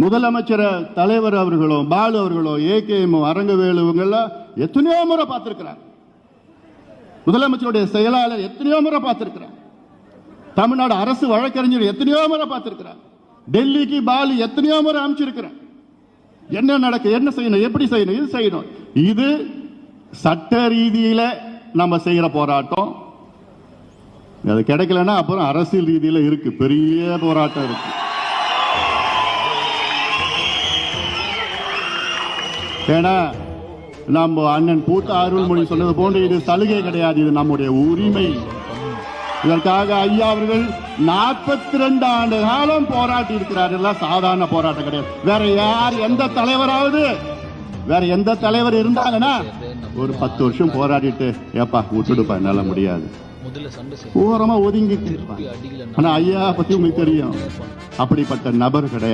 முதலமைச்சர் தலைவர் அவர்களும் பாலு அவர்களும் ஏகேஎம் அரங்கவேலு இவங்கெல்லாம் எத்தனையோ முறை பார்த்திருக்கிறார். முதலமைச்சருடைய செயலாளர் எத்தனையோ முறை பார்த்திருக்கிறார். தமிழ்நாடு அரசு வழக்கறிஞர் எத்தனையோ முறை பார்த்திருக்கிறார். டெல்லிக்கு பாலு எத்தனையோ முறை அமைச்சிருக்கிறார். என்ன நடக்கு, என்ன செய்யணும், எப்படி செய்யணும், இது செய்யணும். இது சட்ட ரீதியில நம்ம செய்யற போராட்டம். அது கிடைக்கலன்னா அப்புறம் அரசியல் ரீதியில இருக்கு, பெரிய போராட்டம் இருக்கு. ஏன்னா நம்ம அண்ணன் பூத்த அருள்மொழி சொன்னது போன்று இது சலுகை கிடையாது, இது நம்முடைய உரிமை. இதற்காக ஐயா அவர்கள் 42 ஆண்டு காலம் போராட்டி இருக்கிறார்கள். சாதாரண போராட்டம் கிடையாது. வேற யார், எந்த தலைவராவது, வேற எந்த தலைவர் இருந்தாங்கன்னா ஒரு 10 வருஷம் போராடிட்டு ஏப்பா விட்டுடுப்பா என்னால முடியாது, ஓரமா ஒதுங்கி. ஆனா ஐயா பத்தி உங்களுக்கு தெரியும், அப்படிப்பட்ட நபர் கிடையாது.